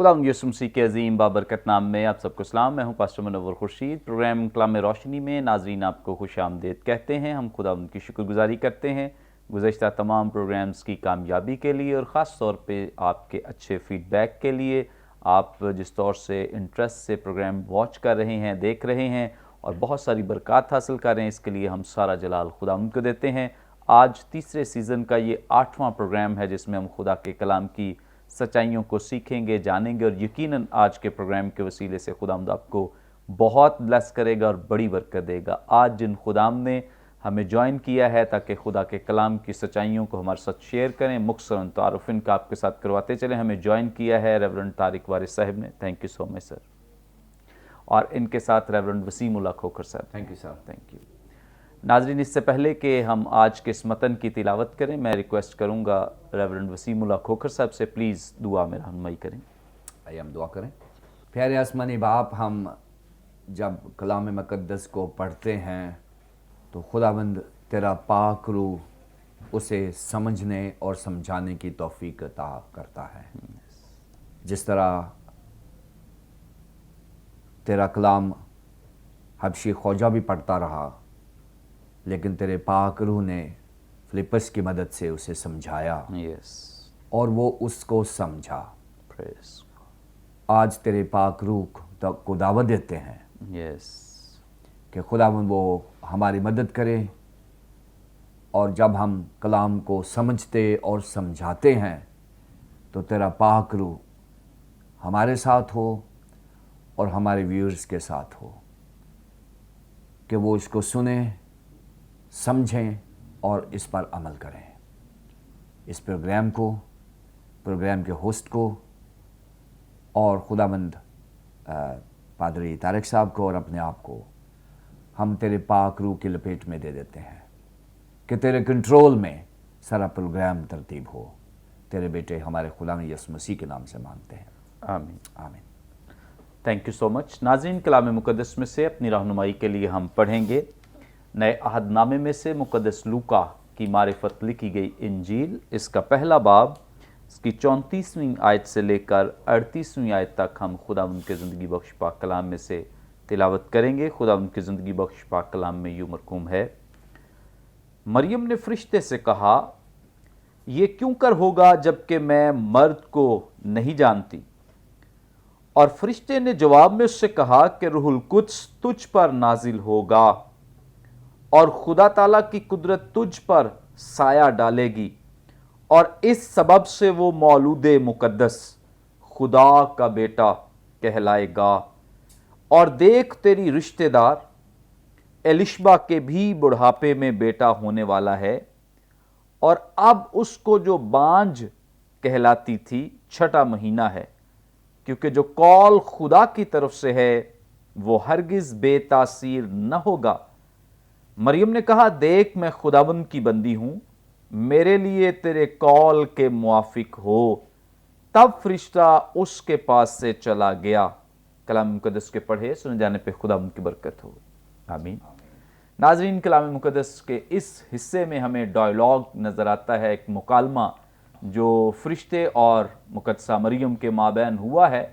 خدا یسوع مسیح کے عظیم بابرکت نام میں آپ سب کو سلام. میں ہوں پاسٹر منور خورشید. پروگرام کلام روشنی میں ناظرین آپ کو خوش آمدید کہتے ہیں. ہم خدا ان کی شکر گزاری کرتے ہیں گزشتہ تمام پروگرامز کی کامیابی کے لیے اور خاص طور پہ آپ کے اچھے فیڈ بیک کے لیے. آپ جس طور سے انٹرسٹ سے پروگرام واچ کر رہے ہیں, دیکھ رہے ہیں اور بہت ساری برکات حاصل کر رہے ہیں, اس کے لیے ہم سارا جلال خدا ان کو دیتے ہیں. آج تیسرے سیزن کا یہ 8واں پروگرام ہے جس میں ہم خدا کے کلام کی سچائیوں کو سیکھیں گے, جانیں گے, اور یقیناً آج کے پروگرام کے وسیلے سے خداوند آپ کو بہت بلیس کرے گا اور بڑی برکت دے گا. آج جن خداوند نے ہمیں جوائن کیا ہے تاکہ خدا کے کلام کی سچائیوں کو ہمارے ساتھ شیئر کریں, مختصراً تعارف ان کا آپ کے ساتھ کرواتے چلیں. ہمیں جوائن کیا ہے ریورنڈ طارق وارث صاحب نے. تھینک یو سو مچ سر. اور ان کے ساتھ ریورنڈ وسیم اللہ کھوکھر صاحب. Thank you sir. Thank you. ناظرین, اس سے پہلے کہ ہم آج کے اس متن کی تلاوت کریں, میں ریکویسٹ کروں گا ریورنڈ وسیم اللہ کھوکھر صاحب سے پلیز دعا میں رہنمائی کریں. آئیے ہم دعا کریں. پیارے آسمانی باپ, ہم جب کلام مقدس کو پڑھتے ہیں تو خداوند تیرا پاک روح اسے سمجھنے اور سمجھانے کی توفیق عطا کرتا ہے. جس طرح تیرا کلام حبشی خوجہ بھی پڑھتا رہا, لیکن تیرے پاک روح نے فلپس کی مدد سے اسے سمجھایا یس, اور وہ اس کو سمجھا. پریز. آج تیرے پاک روح کو دعوت دیتے ہیں یس, کہ خداوند وہ ہماری مدد کرے, اور جب ہم کلام کو سمجھتے اور سمجھاتے ہیں تو تیرا پاک روح ہمارے ساتھ ہو اور ہمارے ویورز کے ساتھ ہو, کہ وہ اس کو سنیں, سمجھیں اور اس پر عمل کریں. اس پروگرام کو, پروگرام کے ہوسٹ کو اور خداوند پادری طارق صاحب کو اور اپنے آپ کو ہم تیرے پاک روح کی لپیٹ میں دے دیتے ہیں کہ تیرے کنٹرول میں سارا پروگرام ترتیب ہو. تیرے بیٹے ہمارے خدا یسوع مسیح کے نام سے مانگتے ہیں, آمین. آمین. تھینک یو سو مچ. ناظرین, کلام مقدس میں سے اپنی رہنمائی کے لیے ہم پڑھیں گے نئے عہد نامے میں سے مقدس لوکا کی معرفت لکھی گئی انجیل, اس کا پہلا باب, اس کی 34ویں آیت سے لے کر 38ویں آیت تک ہم خدا ان کے زندگی بخش پاک کلام میں سے تلاوت کریں گے. خدا ان کے زندگی بخش پاک کلام میں یوں مرقوم ہے: مریم نے فرشتے سے کہا, یہ کیوں کر ہوگا جب کہ میں مرد کو نہیں جانتی؟ اور فرشتے نے جواب میں اس سے کہا کہ روح القدس تجھ پر نازل ہوگا اور خدا تعالیٰ کی قدرت تجھ پر سایہ ڈالے گی, اور اس سبب سے وہ مولود مقدس خدا کا بیٹا کہلائے گا. اور دیکھ, تیری رشتہ دار ایلشبا کے بھی بڑھاپے میں بیٹا ہونے والا ہے, اور اب اس کو جو بانجھ کہلاتی تھی 6واں مہینہ ہے, کیونکہ جو کال خدا کی طرف سے ہے وہ ہرگز بے تاثیر نہ ہوگا. مریم نے کہا, دیکھ میں خداوند کی بندی ہوں, میرے لیے تیرے کال کے موافق ہو. تب فرشتہ اس کے پاس سے چلا گیا. کلام مقدس کے پڑھے سنے جانے پہ خداوند کی برکت ہو. آمین. ناظرین, کلام مقدس کے اس حصے میں ہمیں ڈائیلاگ نظر آتا ہے, ایک مکالمہ جو فرشتے اور مقدسہ مریم کے مابین ہوا ہے.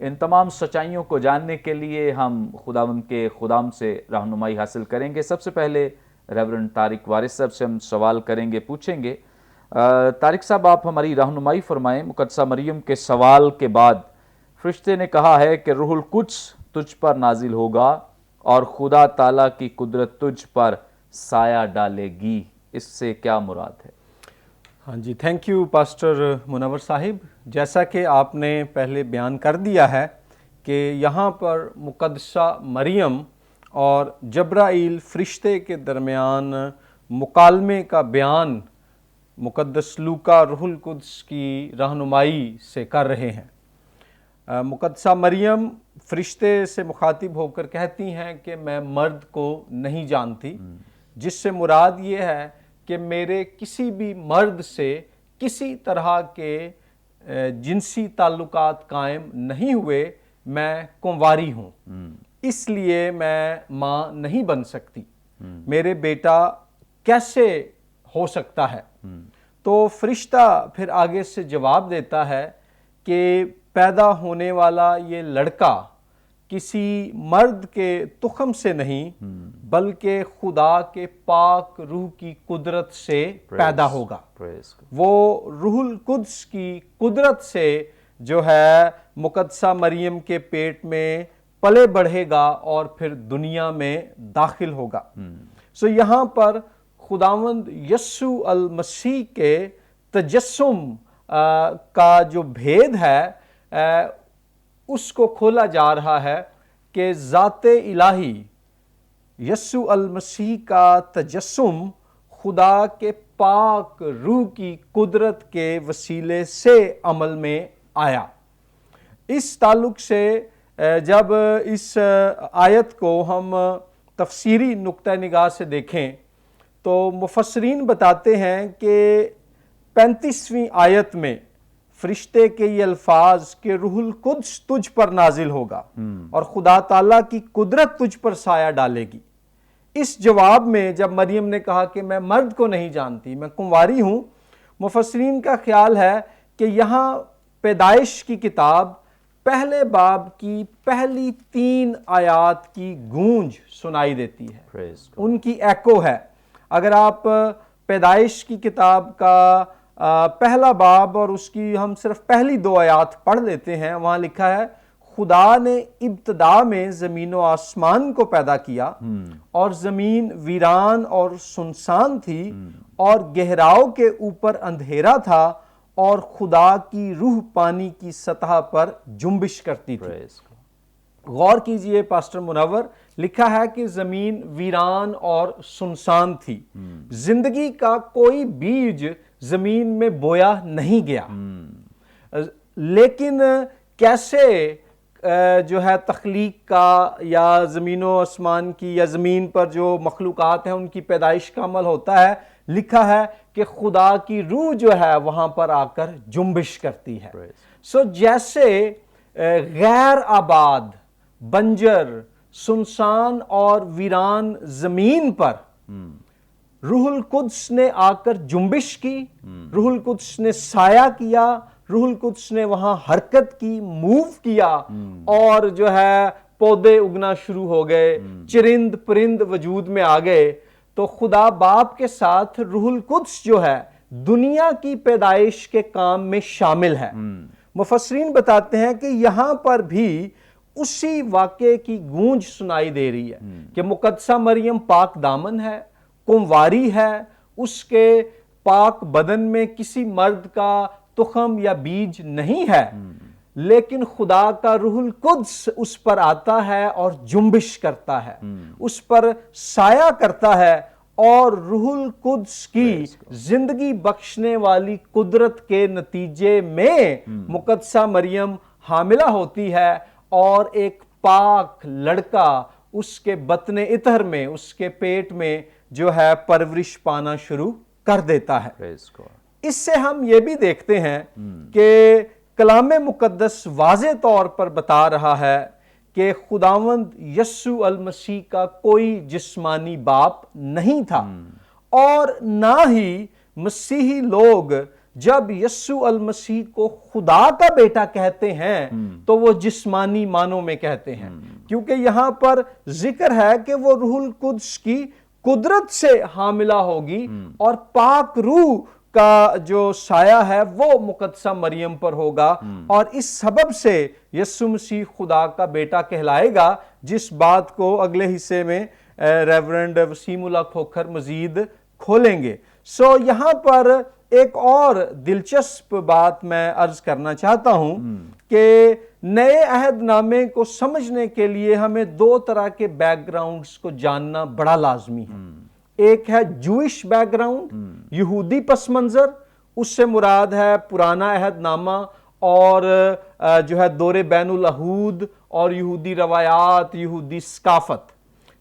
ان تمام سچائیوں کو جاننے کے لیے ہم خداوند کے خدام سے رہنمائی حاصل کریں گے. سب سے پہلے ریورنڈ طارق وارث صاحب سے ہم سوال کریں گے, پوچھیں گے. طارق صاحب, آپ ہماری رہنمائی فرمائیں. مقدسہ مریم کے سوال کے بعد فرشتے نے کہا ہے کہ روح القدس تجھ پر نازل ہوگا اور خدا تعالیٰ کی قدرت تجھ پر سایہ ڈالے گی. اس سے کیا مراد ہے؟ ہاں جی, تھینک یو پاسٹر منور صاحب. جیسا کہ آپ نے پہلے بیان کر دیا ہے کہ یہاں پر مقدسہ مریم اور جبرائیل فرشتے کے درمیان مکالمے کا بیان مقدس لوکا روح القدس کی رہنمائی سے کر رہے ہیں. مقدسہ مریم فرشتے سے مخاطب ہو کر کہتی ہیں کہ میں مرد کو نہیں جانتی, جس سے مراد یہ ہے کہ میرے کسی بھی مرد سے کسی طرح کے جنسی تعلقات قائم نہیں ہوئے, میں کنواری ہوں, اس لیے میں ماں نہیں بن سکتی. میرے بیٹا کیسے ہو سکتا ہے؟ تو فرشتہ پھر آگے سے جواب دیتا ہے کہ پیدا ہونے والا یہ لڑکا کسی مرد کے تخم سے نہیں بلکہ خدا کے پاک روح کی قدرت سے پیدا ہوگا. Praise God. وہ روح القدس کی قدرت سے جو ہے مقدسہ مریم کے پیٹ میں پلے بڑھے گا اور پھر دنیا میں داخل ہوگا. سو یہاں پر خداوند یسوع المسیح کے تجسم کا جو بھید ہے اس کو کھولا جا رہا ہے کہ ذات الہی یسوع المسیح کا تجسم خدا کے پاک روح کی قدرت کے وسیلے سے عمل میں آیا. اس تعلق سے جب اس آیت کو ہم تفسیری نقطہ نگاہ سے دیکھیں تو مفسرین بتاتے ہیں کہ 35ویں آیت میں فرشتے کے یہ الفاظ کہ روح القدس تجھ پر نازل ہوگا اور خدا تعالیٰ کی قدرت تجھ پر سایہ ڈالے گی. اس جواب میں جب مریم نے کہا کہ میں مرد کو نہیں جانتی، میں کنواری ہوں، مفسرین کا خیال ہے کہ یہاں پیدائش کی کتاب پہلے باب کی پہلی 3 آیات کی گونج سنائی دیتی ہے. Praise God. ان کی ایکو ہے. اگر آپ پیدائش کی کتاب کا پہلا باب اور اس کی ہم صرف پہلی 2 آیات پڑھ لیتے ہیں، وہاں لکھا ہے خدا نے ابتدا میں زمین و آسمان کو پیدا کیا اور زمین ویران اور سنسان تھی اور گہراؤ کے اوپر اندھیرا تھا اور خدا کی روح پانی کی سطح پر جنبش کرتی تھی. Praise God. غور کیجئے پاسٹر منور، لکھا ہے کہ زمین ویران اور سنسان تھی. زندگی کا کوئی بیج زمین میں بویا نہیں گیا. لیکن کیسے جو ہے تخلیق کا یا زمین و آسمان کی یا زمین پر جو مخلوقات ہیں ان کی پیدائش کا عمل ہوتا ہے، لکھا ہے کہ خدا کی روح جو ہے وہاں پر آ کر جنبش کرتی ہے. سو جیسے غیر آباد، بنجر، سنسان اور ویران زمین پر روح القدس نے آ کر جنبش کی، روح القدس نے سایہ کیا، روح القدس نے وہاں حرکت کی، موو کیا اور جو ہے پودے اگنا شروع ہو گئے، چرند پرند وجود میں آ گئے، تو خدا باپ کے ساتھ روح القدس جو ہے دنیا کی پیدائش کے کام میں شامل ہے. مفسرین بتاتے ہیں کہ یہاں پر بھی اسی واقعے کی گونج سنائی دے رہی ہے کہ مقدسہ مریم پاک دامن ہے، کنواری ہے، اس کے پاک بدن میں کسی مرد کا تخم یا بیج نہیں ہے، لیکن خدا کا روح القدس اس پر آتا ہے اور جنبش کرتا ہے، اس پر سایہ کرتا ہے اور روح القدس کی زندگی بخشنے والی قدرت کے نتیجے میں مقدسہ مریم حاملہ ہوتی ہے اور ایک پاک لڑکا اس کے بطن اطہر میں، اس کے پیٹ میں جو ہے پرورش پانا شروع کر دیتا ہے. Praise God. اس سے ہم یہ بھی دیکھتے ہیں کہ کلام مقدس واضح طور پر بتا رہا ہے کہ خداوند یسوع المسیح کا کوئی جسمانی باپ نہیں تھا، اور نہ ہی مسیحی لوگ جب یسوع المسیح کو خدا کا بیٹا کہتے ہیں تو وہ جسمانی معنوں میں کہتے ہیں، کیونکہ یہاں پر ذکر ہے کہ وہ روح القدس کی قدرت سے حاملہ ہوگی اور پاک روح کا جو سایہ ہے وہ مقدسہ مریم پر ہوگا، اور اس سبب سے یسوع مسیح خدا کا بیٹا کہلائے گا، جس بات کو اگلے حصے میں ریورنڈ وسیم اللہ کھوکھر مزید کھولیں گے. سو یہاں پر ایک اور دلچسپ بات میں عرض کرنا چاہتا ہوں کہ نئے عہد نامے کو سمجھنے کے لیے ہمیں 2 طرح کے بیک گراؤنڈز کو جاننا بڑا لازمی ہے. ایک ہے جوئش بیک گراؤنڈ، یہودی پس منظر، اس سے مراد ہے پرانا عہد نامہ اور جو ہے دور بین العہود اور یہودی روایات، یہودی ثقافت.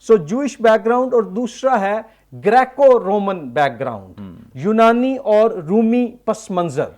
سو جوئش بیک گراؤنڈ. اور دوسرا ہے گریکو رومن بیک گراؤنڈ، یونانی اور رومی پس منظر.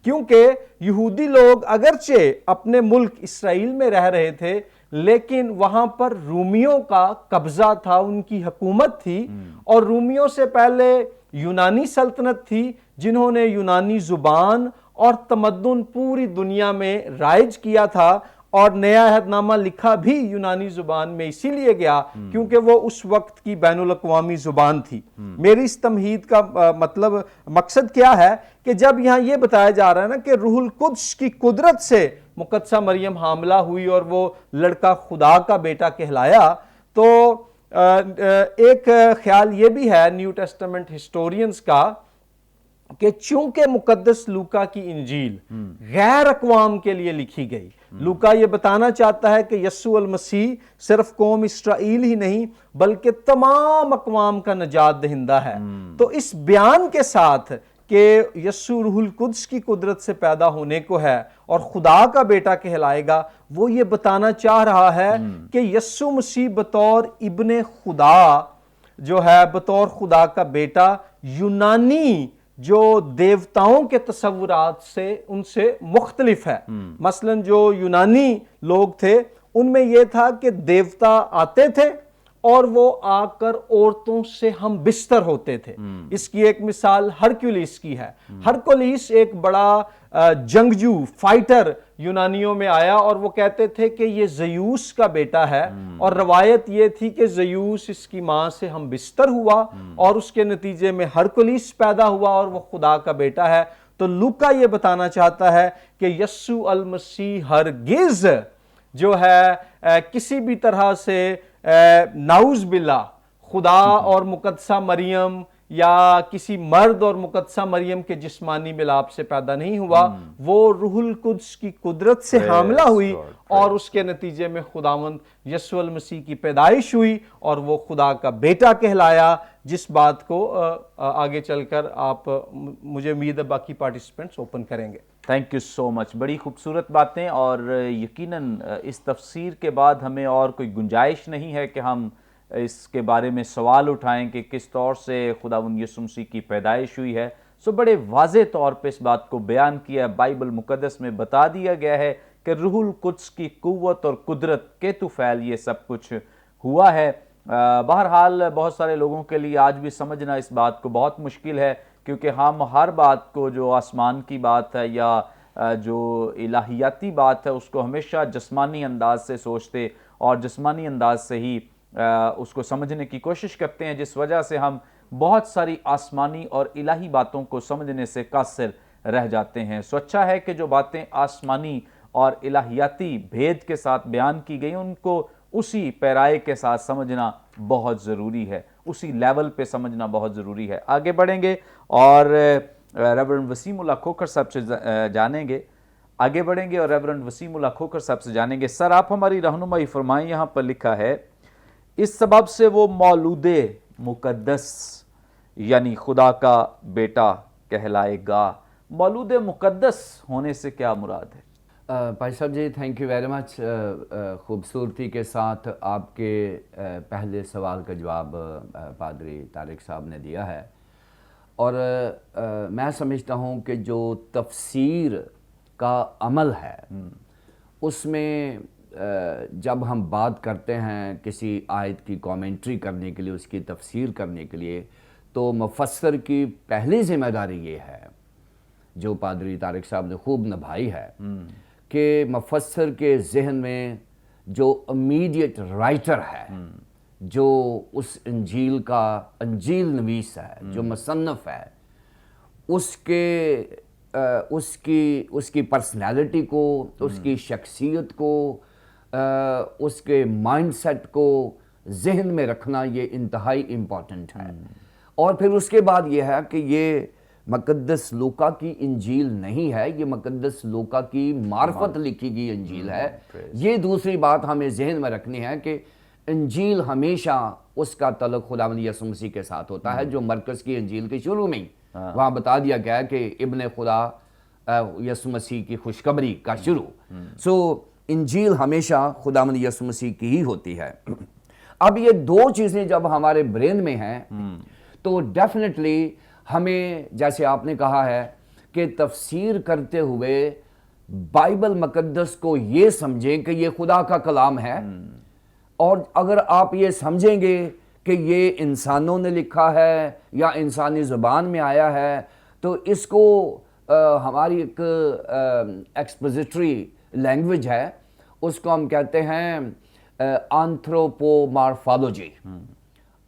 کیونکہ یہودی لوگ اگرچہ اپنے ملک اسرائیل میں رہ رہے تھے، لیکن وہاں پر رومیوں کا قبضہ تھا، ان کی حکومت تھی، اور رومیوں سے پہلے یونانی سلطنت تھی جنہوں نے یونانی زبان और तमद्दुन पूरी दुनिया में राइज किया था। और नया अहदनामा लिखा भी यूनानी जुबान में इसीलिए गया क्योंकि वो उस वक्त की बैनुल अक़वामी जुबान थी। मेरी इस तमहीद का मतलब मकसद क्या है कि जब यहाँ ये बताया जा रहा है ना कि रूहुल कुद्स की कुदरत से मुक़द्दसा मरियम हामिला हुई और वो लड़का खुदा का बेटा कहलाया, तो एक ख्याल ये भी है न्यू टेस्टामेंट हिस्टोरियंस का कि चूंकि मुकद्दस लूका की इंजील गैर अक़वाम के लिए लिखी गई, लूका ये बताना चाहता है कि यस्सु अल मसीह सिर्फ कौम इस्राइल ही नहीं बल्कि तमाम अक़वाम का नजात दहिंदा है। तो इस बयान के साथ कि यस्सु रूहुल कुद्स की कुदरत से पैदा होने को है और खुदा का बेटा कहलाएगा, वो ये बताना चाह रहा है कि यस्सु मसीह बतौर इब्ने खुदा जो है, बतौर खुदा का बेटा, यूनानी जो देवताओं के तसव्वुरात से उनसे मुख्तलिफ है। मसलन जो यूनानी लोग थे उनमें यह था कि देवता आते थे और वो आकर औरतों से हम बिस्तर होते थे। इसकी एक मिसाल हरक्यूलिस की है। हरक्यूलिस एक बड़ा जंगजू फाइटर यूनानियों में आया और वो कहते थे कि ये ज़यूस का बेटा है, और रवायत ये थी कि ज़यूस इसकी माँ से हम बिस्तर हुआ और उसके नतीजे में हरक्यूलिस पैदा हुआ और वो खुदा का बेटा है। तो लूका ये बताना चाहता है कि यस्सु अल मसीह हरगिज़ जो है किसी भी तरह से नाउज़ बिल्ला खुदा और मुकद्दसा मरियम या किसी मर्द और मुकद्दसा मरियम के जिस्मानी मिलाप से पैदा नहीं हुआ। वो रूहुल कुद्स की कुदरत से हामिला हुई और उसके नतीजे में खुदावंद यस्सु अल मसीह की पैदाइश हुई और वो खुदा का बेटा कहलाया, जिस बात को आगे चलकर आप मुझे उम्मीद है बाकी पार्टिसिपेंट्स ओपन करेंगे। Thank you so much. बड़ी खूबसूरत बातें, और यकीनन इस तफसीर के बाद हमें और कोई गुंजाइश नहीं है कि हम इसके बारे में सवाल उठाएं कि किस तौर से खुदावंद यीशु मसीह की पैदाइश हुई है। सो बड़े वाज़े तौर पे इस बात को बयान किया, बाइबल मुकद्दस में बता दिया गया है कि रूहुल कुद्स की कुव्वत और कुदरत के तुफ़ैल ये सब कुछ हुआ है। बहरहाल बहुत सारे लोगों के लिए आज भी समझना इस बात को बहुत मुश्किल है, क्योंकि हम हर बात को जो आसमान की बात है या जो इलाहियाती बात है उसको हमेशा जिस्मानी अंदाज से सोचते और जिस्मानी अंदाज से ही उसको समझने की कोशिश करते हैं, जिस वजह से हम बहुत सारी आसमानी और इलाही बातों को समझने से कासिर रह जाते हैं। सो अच्छा है कि जो बातें आसमानी और इलाहियाती भेद के साथ बयान की गई उनको उसी पैराए के साथ समझना बहुत ज़रूरी है, उसी लेवल पे समझना बहुत ज़रूरी है। आगे बढ़ेंगे और रेवरेंड वसीमुल्लाह खोखर साहब से जानेंगे। आगे बढ़ेंगे और रेवरेंड वसीमुल्लाह खोखर साहब से जानेंगे। सर, आप हमारी रहनुमाई फरमाएं। यहाँ पर लिखा है, इस सबब से वो मौलूदे मुकद्दस यानी खुदा का बेटा कहलाएगा। मौलूदे मुकद्दस होने से क्या मुराद है? भाई साहब जी, थैंक यू वेरी मच। खूबसूरती के साथ आपके पहले सवाल का जवाब पादरी तारिक साहब ने दिया है, और मैं समझता हूँ कि जो तफसीर का अमल है उसमें जब हम बात करते हैं किसी आयत की कमेंट्री करने के लिए, उसकी तफसीर करने के लिए, तो मुफस्सर की पहली जिम्मेदारी ये है जो पादरी तारिक साहब ने खूब निभाई है कि मुफस्सर के जहन में जो इमीडिएट राइटर है, जो उस इंजील का अंजील नवीस है, जो मुसन्नफ़ है, उसकी पर्सनैलिटी को, उसकी शख्सियत को, उसके माइंडसेट को जहन में रखना ये इंतहाई इम्पॉर्टेंट है। और फिर उसके बाद ये है कि ये मुकद्दस लूका की इंजील नहीं है, ये मुकद्दस लूका की मार्फत लिखी गई इंजील है। ये दूसरी बात हमें जहन में रखनी है कि इंजील हमेशा उसका तल्लुक़ खुदावंद यीशु मसीह के साथ होता है, जो मरकज़ की इंजील के शुरू में ही वहाँ बता दिया गया है कि इब्ने खुदा यीशु मसीह की खुशखबरी का शुरू। सो इंजील हमेशा खुदावंद यीशु मसीह की ही होती है। अब ये दो चीज़ें जब हमारे ब्रेन में हैं तो डेफिनेटली हमें, जैसे आपने कहा है कि तफसीर करते हुए बाइबल मुकद्दस को ये समझें कि ये खुदा का कलाम है, और अगर आप ये समझेंगे कि ये इंसानों ने लिखा है या इंसानी ज़ुबान में आया है, तो इसको ہماری ایک ایکسپوزیٹری لینگویج ہے، اس کو ہم کہتے ہیں آنتھروپومارفالوجی۔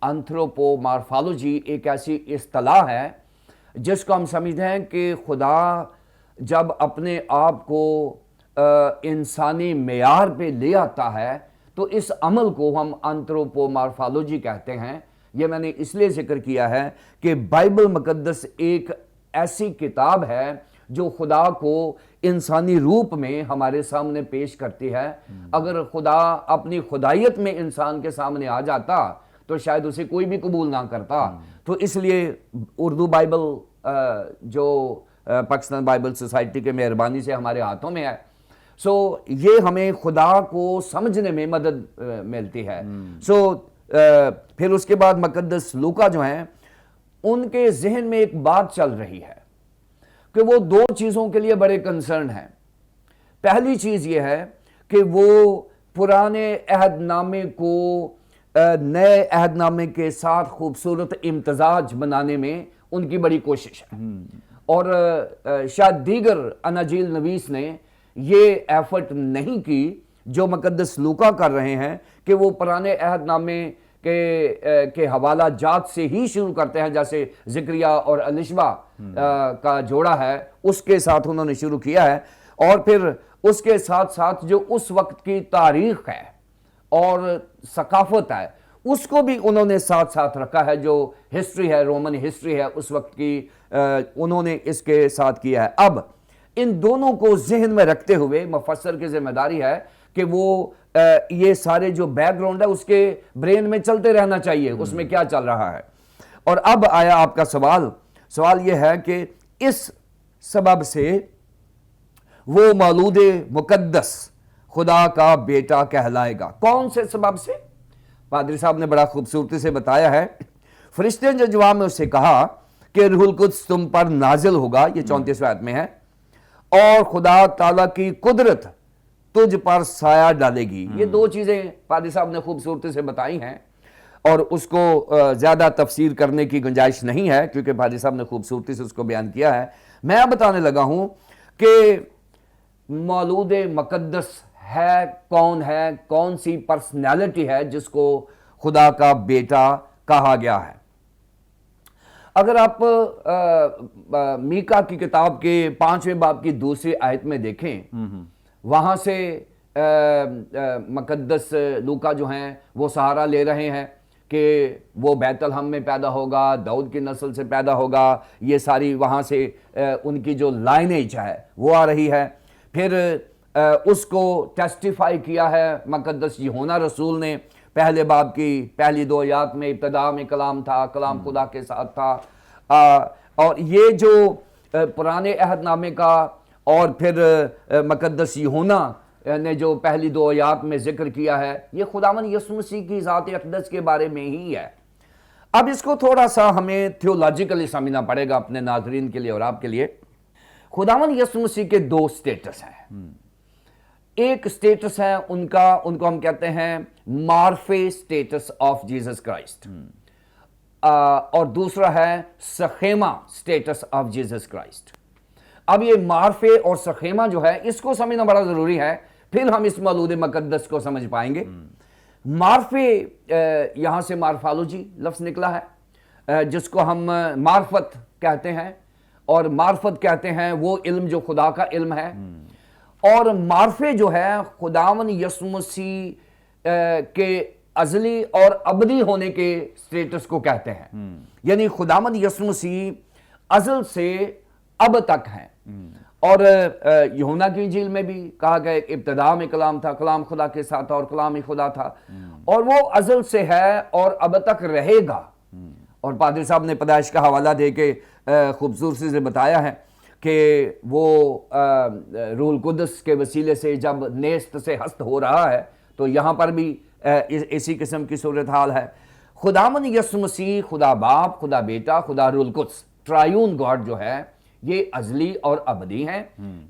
آنتھروپومارفالوجی ایک ایسی اصطلاح ہے جس کو ہم سمجھتے ہیں کہ خدا جب اپنے آپ کو انسانی معیار پہ لے آتا ہے تو اس عمل کو ہم آنتھروپومارفالوجی کہتے ہیں۔ یہ میں نے اس لیے ذکر کیا ہے کہ بائبل مقدس ایک ایسی کتاب ہے جو خدا کو انسانی روپ میں ہمارے سامنے پیش کرتی ہے۔ اگر خدا اپنی خدائیت میں انسان کے سامنے آ جاتا تو شاید اسے کوئی بھی قبول نہ کرتا۔ تو اس لیے اردو بائبل جو پاکستان بائبل سوسائٹی کے مہربانی سے ہمارے ہاتھوں میں ہے، یہ ہمیں خدا کو سمجھنے میں مدد ملتی ہے۔ پھر اس کے بعد مقدس لوکا جو ہیں ان کے ذہن میں ایک بات چل رہی ہے کہ وہ دو چیزوں کے لیے بڑے کنسرن ہیں۔ پہلی چیز یہ ہے کہ وہ پرانے عہد نامے کو نئے عہد نامے کے ساتھ خوبصورت امتزاج بنانے میں ان کی بڑی کوشش ہے، اور شاید دیگر اناجیل نویس نے یہ ایفرٹ نہیں کی جو مقدس لوکا کر رہے ہیں کہ وہ پرانے عہد نامے کے حوالہ جات سے ہی شروع کرتے ہیں، جیسے زکریا اور الشبا کا جوڑا ہے اس کے ساتھ انہوں نے شروع کیا ہے، اور پھر اس کے ساتھ ساتھ جو اس وقت کی تاریخ ہے اور ثقافت ہے اس کو بھی انہوں نے ساتھ ساتھ رکھا ہے، جو ہسٹری ہے، رومن ہسٹری ہے اس وقت کی، انہوں نے اس کے ساتھ کیا ہے۔ اب ان دونوں کو ذہن میں رکھتے ہوئے مفسر کی ذمہ داری ہے کہ وہ یہ سارے جو بیک گراؤنڈ ہے اس کے برین میں چلتے رہنا چاہیے، اس میں کیا چل رہا ہے۔ اور اب آیا آپ کا سوال یہ ہے کہ اس سبب سے وہ مولود مقدس خدا کا بیٹا کہلائے گا۔ کون سے سبب سے؟ پادری صاحب نے بڑا خوبصورتی سے بتایا ہے۔ فرشتے نے جواب میں اس سے کہا کہ روح القدس تم پر نازل ہوگا، یہ 34 آیت میں ہے، اور خدا تعالیٰ کی قدرت تجھ پر سایہ ڈالے گی۔ یہ دو چیزیں پادری صاحب نے خوبصورتی سے بتائی ہیں، اور اس کو زیادہ تفسیر کرنے کی گنجائش نہیں ہے کیونکہ پادری صاحب نے خوبصورتی سے اس کو بیان کیا ہے۔ میں اب بتانے لگا ہوں کہ مولود مقدس ہے کون سی پرسنالٹی ہے جس کو خدا کا بیٹا کہا گیا ہے۔ اگر آپ میکا کی کتاب کے 5ویں باب کی 2 آیت میں دیکھیں، وہاں سے مقدس لوکا جو ہیں وہ سہارا لے رہے ہیں کہ وہ بیت الحم میں پیدا ہوگا، داؤد کی نسل سے پیدا ہوگا، یہ ساری وہاں سے ان کی جو لائنیج ہے وہ آ رہی ہے۔ پھر اس کو ٹیسٹیفائی کیا ہے مقدس یوحنا رسول نے پہلے باب کی پہلی 2 آیات میں، ابتدا میں کلام تھا، کلام خدا کے ساتھ تھا۔ اور یہ جو پرانے عہد نامے کا اور پھر مقدس یوحنا نے جو پہلی 2 آیات میں ذکر کیا ہے، یہ خداوند یسوع مسیح کی ذات اقدس کے بارے میں ہی ہے۔ اب اس کو تھوڑا سا ہمیں تھیولوجیکلی سمجھنا پڑے گا اپنے ناظرین کے لیے اور آپ کے لیے۔ خداوند یسوع مسیح کے 2 سٹیٹس ہیں۔ ایک سٹیٹس ہے ان کو ہم کہتے ہیں مارفے سٹیٹس آف جیسس کرائسٹ، اور دوسرا ہے سخیمہ سٹیٹس آف جیسس کرائسٹ۔ اب یہ مارفے اور سخیمہ جو ہے اس کو سمجھنا بڑا ضروری ہے، پھر ہم اس مولود مقدس کو سمجھ پائیں گے۔ مارفے یہاں سے مارفالوجی لفظ نکلا ہے، جس کو ہم معرفت کہتے ہیں، اور معرفت کہتے ہیں وہ علم جو خدا کا علم ہے۔ اور معرفے جو ہے خداوند یسوع مسیح کے ازلی اور ابدی ہونے کے سٹیٹس کو کہتے ہیں، یعنی خداوند یسوع مسیح ازل سے اب تک ہیں۔ اور یوحنا کی انجیل میں بھی کہا گیا کہ ابتدا میں کلام تھا، کلام خدا کے ساتھ تھا اور کلام ہی خدا تھا، اور وہ ازل سے ہے اور اب تک رہے گا۔ اور پادری صاحب نے پیدائش کا حوالہ دے کے خوبصورتی سے بتایا ہے کہ وہ روح القدس کے وسیلے سے جب نیست سے ہست ہو رہا ہے، تو یہاں پر بھی اسی قسم کی صورتحال ہے۔ خداوند یسوع مسیح، خدا باپ، خدا بیٹا، خدا روح القدس، ٹرائیون گاڈ جو ہے یہ ازلی اور ابدی ہیں۔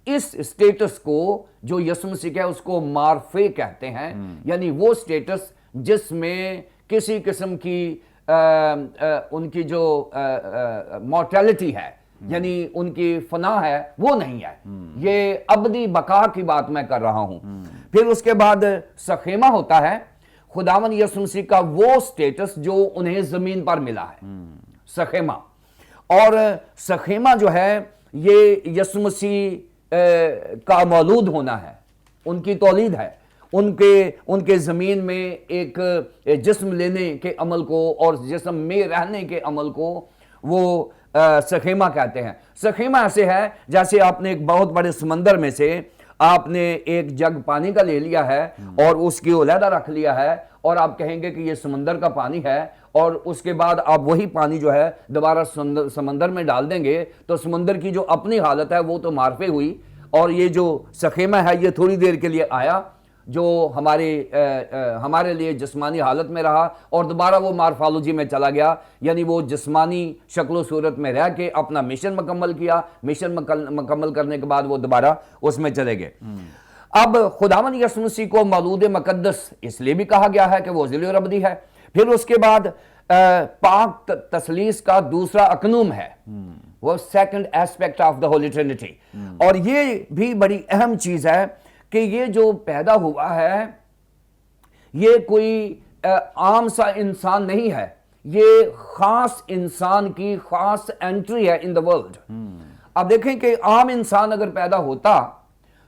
اس سٹیٹس کو جو یسوع مسیح ہے اس کو مارفے کہتے ہیں، یعنی وہ سٹیٹس جس میں کسی قسم کی ان کی جو مورٹیلٹی ہے، यानी उनकी फना है वो नहीं है, ये अबदी बका की बात मैं कर रहा हूं। फिर उसके बाद सखेमा होता है, खुदावंद यीशु मसीह का वो स्टेटस जो उन्हें जमीन पर मिला है, सखेमा। और सखेमा जो है ये यीशु मसीह का मौजूद होना है, उनकी तौलीद है, उनके जमीन में एक जिस्म लेने के अमल को और जिस्म में रहने के अमल को वो सखेमा कहते हैं। सखेमा ऐसे है जैसे आपने एक बहुत बड़े समंदर में से आपने एक जग पानी का ले लिया है और उसकी अलहदा रख लिया है और आप कहेंगे कि ये समंदर का पानी है, और उसके बाद आप वही पानी जो है दोबारा समंदर में डाल देंगे तो समंदर की जो अपनी हालत है वो तो मारफे हुई, और ये जो सखेमा है ये थोड़ी देर के लिए आया जो हमारे लिए जिस्मानी हालत में रहा और दोबारा वो मार्फोलॉजी में चला गया, यानी वो जिस्मानी शक्ल सूरत में रह के अपना मिशन मुकम्मल किया। मिशन मुकम्मल करने के बाद वो दोबारा उसमें चले गए। अब खुदावंद यीशु मसीह को मौलूद मुकद्दस इसलिए भी कहा गया है कि वो ज़िल अबदी है। फिर उसके बाद पाक तसलीस का दूसरा अकनूम है, वो second aspect of the Holi Trinity. और ये भी बड़ी अहम चीज है कि ये जो पैदा हुआ है ये कोई आम सा इंसान नहीं है, ये खास इंसान की खास एंट्री है इन द वर्ल्ड। अब देखें कि आम इंसान अगर पैदा होता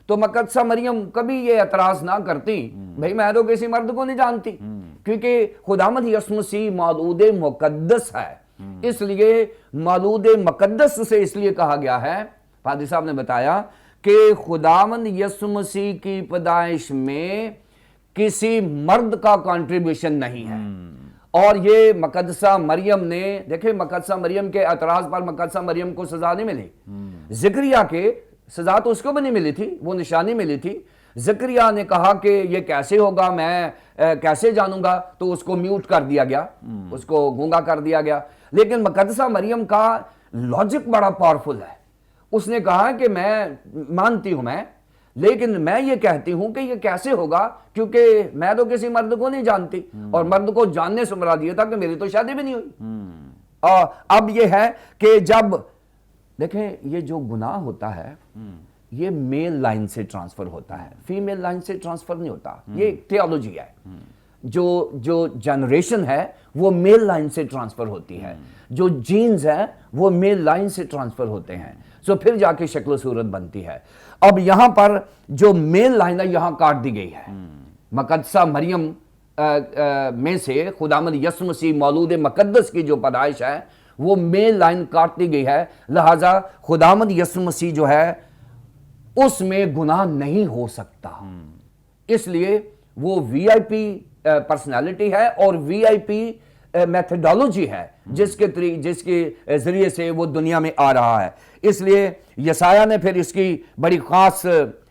तो मकदसा मरियम कभी ये एतराज ना करती, भाई मैं तो किसी मर्द को नहीं जानती, क्योंकि खुदावंद यीशु मसीह मौलूद मुकद्दस है। इसलिए मौलूद मुकद्दस से इसलिए कहा गया है, पादरी साहब ने बताया कि खुदावंद यीशु मसीह की पैदाइश में किसी मर्द का कंट्रीब्यूशन नहीं है। और ये मकदसा मरियम ने, देखे मकदसा मरियम के एतराज पर मकदसा मरियम को सजा नहीं मिली, ज़करिया के सजा तो उसको भी नहीं मिली थी, वो निशानी मिली थी। ज़करिया ने कहा कि ये कैसे होगा, मैं कैसे जानूंगा, तो उसको म्यूट कर दिया गया, उसको गूंगा कर दिया गया। लेकिन मकदसा मरियम का लॉजिक बड़ा पावरफुल है, उसने कहा कि मैं मानती हूं लेकिन मैं ये कहती हूं कि ये कैसे होगा, क्योंकि मैं तो किसी मर्द को नहीं जानती, और मर्द को जानने से मुराद ये था कि मेरी तो शादी भी नहीं हुई। और अब ये है कि जब देखें ये जो गुनाह होता है ये मेल लाइन से ट्रांसफर होता है, फीमेल लाइन से ट्रांसफर नहीं होता। ये थियोलॉजी है, जो जनरेशन है वो मेल लाइन से ट्रांसफर होती है, जो जीन्स है वो मेल लाइन से ट्रांसफर होते हैं, सो फिर जाके शक्ल सूरत बनती है। अब यहां पर जो मेल लाइन है यहां काट दी गई है। मकदसा मरियम में से खुदावंद यीशु मसीह मौलूद मुकद्दस की जो पैदाइश है वो मेल लाइन काट दी गई है, लिहाजा खुदावंद यीशु मसीह जो है उसमें गुनाह नहीं हो सकता। इसलिए वो वीआईपी पर्सनालिटी है और वीआईपी मेथडोलॉजी है जिसके जरिए से वो दुनिया में आ रहा है। इसलिए यसाया ने फिर इसकी बड़ी खास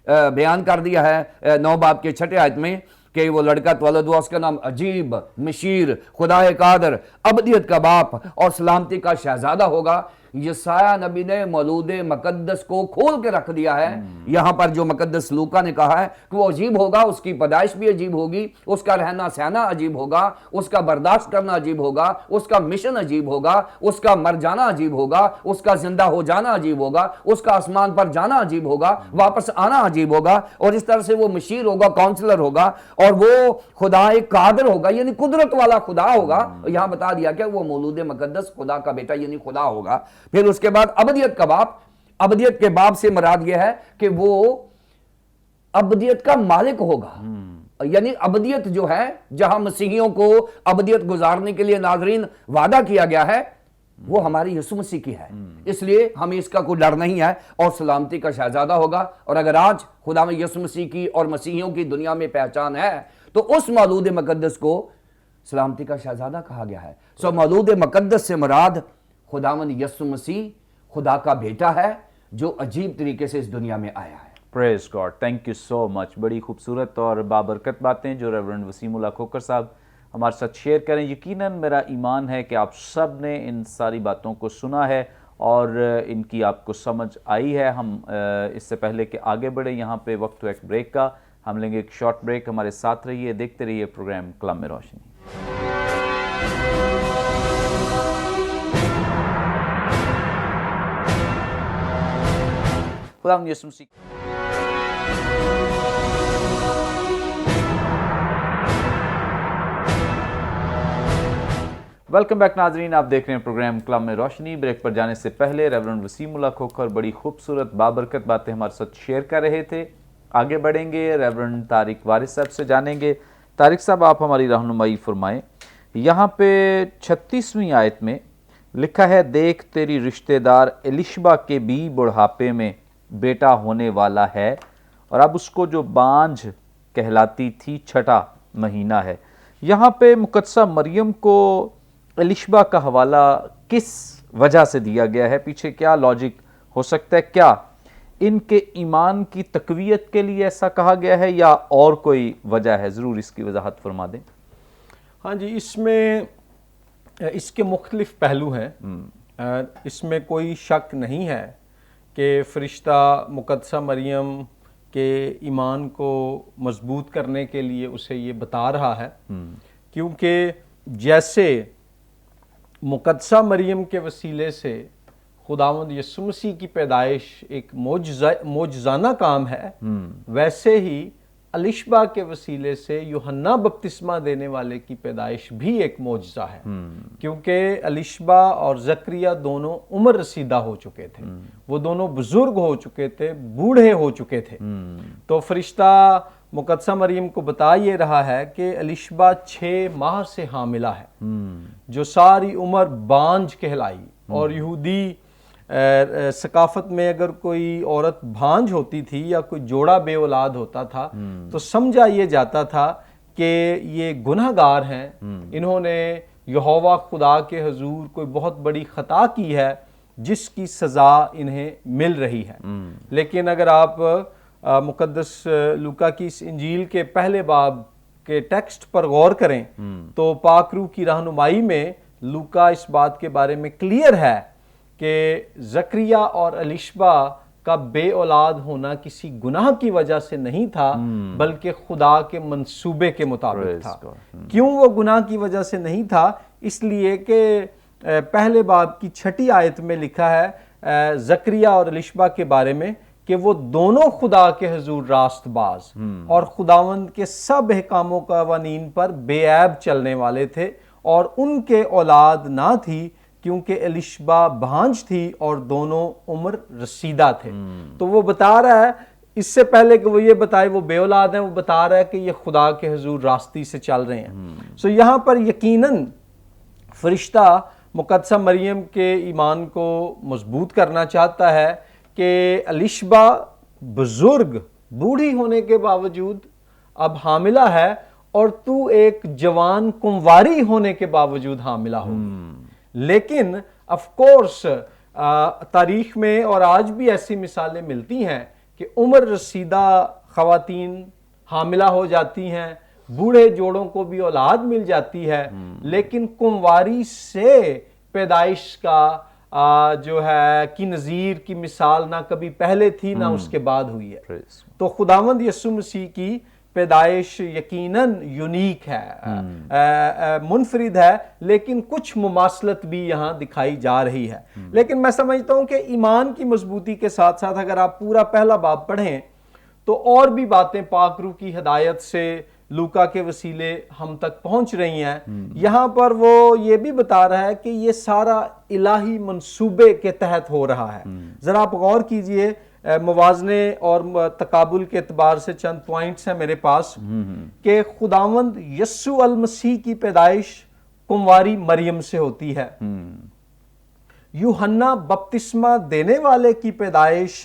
बयान कर दिया है 9 बाब के 6 आयत में कि वो लड़का तवल्लद हुआ, उसका नाम अजीब, मशीर, खुदाए कादर, अबदियत का बाप और सलामती का शहजादा होगा। यसाया नबी ने मौलूद मुकद्दस को खोल के रख दिया है। यहां पर जो मुकद्दस लूका ने कहा है कि वो अजीब होगा, उसकी पैदाइश भी अजीब होगी, उसका रहना सहना अजीब होगा, उसका बर्दाश्त करना अजीब होगा, उसका मिशन अजीब होगा, उसका मर जाना अजीब होगा, उसका जिंदा हो जाना अजीब होगा, उसका आसमान पर जाना अजीब होगा, वापस आना अजीब होगा, और इस तरह से वो मशीर होगा, काउंसलर होगा, और वो खुदाए कादर होगा, यानी कुदरत वाला खुदा होगा। यहां बता दिया कि वो मौलूद मुकद्दस खुदा का बेटा यानी खुदा होगा। फिर उसके बाद अबदियत का बाप, अबदियत के बाप से मुराद यह है कि वो अबदियत का मालिक होगा, यानी अबदियत जो है जहां मसीहियों को अबदियत गुजारने के लिए नाज़रीन वादा किया गया है वो हमारी यीशु मसीह की है। इसलिए हमें इसका कोई डर नहीं है और सलामती का शहजादा होगा। और अगर आज खुदा में यीशु मसीह की और मसीहियों की दुनिया में पहचान है तो उस मौलूद मुकद्दस को सलामती का शहजादा कहा गया है। सो मौलूद मुकद्दस से मुराद खुदावंद यीशु मसीह खुदा का बेटा है जो अजीब तरीके से इस दुनिया में आया है। Praise God, thank you so much. बड़ी खूबसूरत और बाबरकत बातें जो रेवरेंड वसीमुल्लाह खोकर साहब हमारे साथ शेयर करें। यकीनन मेरा ईमान है कि आप सब ने इन सारी बातों को सुना है और इनकी आपको समझ आई है। हम इससे पहले कि आगे बढ़े यहाँ पे वक्त हो एक ब्रेक का, हम लेंगे एक शॉर्ट ब्रेक। हमारे साथ रहिए, देखते रहिए प्रोग्राम कलाम में रोशनी। खुदा यीशु मसीह। वेलकम बैक नाजरीन, आप देख रहे हैं प्रोग्राम कलाम में रोशनी। ब्रेक पर जाने से पहले रेवरेंड वसीमुल्लाह खोखर बड़ी खूबसूरत बाबरकत बातें हमारे साथ शेयर कर रहे थे। आगे बढ़ेंगे, रेवरेंड तारिक वारिस साहब से जानेंगे। तारिक साहब, आप हमारी रहनुमाई फरमाएं। यहाँ पे 36वीं आयत में लिखा है, देख तेरी रिश्तेदार एलिशबा के भी बुढ़ापे में बेटा होने वाला है, और अब उसको जो बांझ कहलाती थी 6वां महीना है। यहाँ पे मुकद्दसा मरियम को एलिशबा का हवाला किस वजह से दिया गया है? पीछे क्या लॉजिक हो सकता है? क्या इनके ईमान की तकवीयत के लिए ऐसा कहा गया है या और कोई वजह है? ज़रूर इसकी वजाहत फरमा दें। हाँ जी, इसमें इसके मुख्तलिफ पहलू हैं। इसमें कोई शक नहीं है कि फरिश्ता मुकद्दसा मरियम के ईमान को मजबूत करने के लिए उसे ये बता रहा है, क्योंकि जैसे मुकद्दसा मरियम के वसीले से खुदावंद यीशु मसीह की पैदाइश एक मोजज़ाना काम है, वैसे ही एलिशबा के वसीले से यूहन्ना बपतिस्मा देने वाले की पैदाइश भी एक मोजज़ा है, क्योंकि एलिशबा और ज़करिया दोनों उम्र रसीदा हो चुके थे, वो दोनों बुजुर्ग हो चुके थे, बूढ़े हो चुके थे। तो फरिश्ता मुकद्दसा मरियम को बता ये रहा है कि एलिशबा 6 माह से हामिला है, जो सारी उम्र बांझ कहलाई। और यहूदी सकाफत में अगर कोई औरत भांज होती थी या कोई जोड़ा बे औलाद होता था तो समझा ये जाता था कि ये गुनहगार हैं, इन्होंने यहोवा खुदा के हुजूर कोई बहुत बड़ी खता की है जिसकी सज़ा इन्हें मिल रही है। लेकिन अगर आप मुकद्दस लूका की इस इंजील के पहले बाब के टेक्स्ट पर गौर करें तो पाक रूह की रहनुमाई में लूका इस बात के बारे में क्लियर है कि ज़करिया और एलिशबा का बे औलाद होना किसी गुनाह की वजह से नहीं था, बल्कि खुदा के मंसूबे के मुताबिक था। क्यों वो गुनाह की वजह से नहीं था? इसलिए कि पहले बाब की 6ठी आयत में लिखा है ज़करिया और एलिशबा के बारे में कि वो दोनों खुदा के हुजूर रास्तबाज और खुदावंद के सब अहकामों कवानीन पर बेऐब चलने वाले थे, और उनके औलाद ना थी क्योंकि एलिशबा भांज थी और दोनों उम्र रसीदा थे। तो वो बता रहा है, इससे पहले कि वो ये बताए वो बे औलाद हैं, वो बता रहा है कि ये खुदा के हुजूर रास्ती से चल रहे हैं। सो यहाँ पर यकीनन फरिश्ता मुकद्दसा मरियम के ईमान को मजबूत करना चाहता है कि एलिशबा बुजुर्ग बूढ़ी होने के बावजूद अब हामिला है, और तू एक जवान कुंवारी होने के बावजूद हामिला हो। लेकिन ऑफ कोर्स तारीख में और आज भी ऐसी मिसालें मिलती हैं कि उम्र रसीदा खवातीन हामिला हो जाती हैं, बूढ़े जोड़ों को भी औलाद मिल जाती है, लेकिन कुंवारी से पैदाइश का जो है कि नज़ीर की मिसाल ना कभी पहले थी ना उसके बाद हुई है। तो खुदावंद यीशु मसीह की पैदाइश यकीनन यूनिक है, मुनफरिद है, लेकिन कुछ मुमासलत भी यहाँ दिखाई जा रही है। लेकिन मैं समझता हूँ कि ईमान की मजबूती के साथ साथ अगर आप पूरा पहला बाब पढ़ें तो और भी बातें पाक रूह की हिदायत से लूका के वसीले हम तक पहुंच रही हैं। यहाँ पर वो ये भी बता रहा है कि ये सारा इलाही मंसूबे के तहत हो रहा है। जरा आप गौर कीजिए, मवाजने और तकाबुल के एतबार से चंद पॉइंट्स हैं मेरे पास कि खुदावंद यस्सु अल मसीह की पैदाइश कुंवारी मरियम से होती है। यूहन्ना बपतिस्मा देने वाले की पैदाइश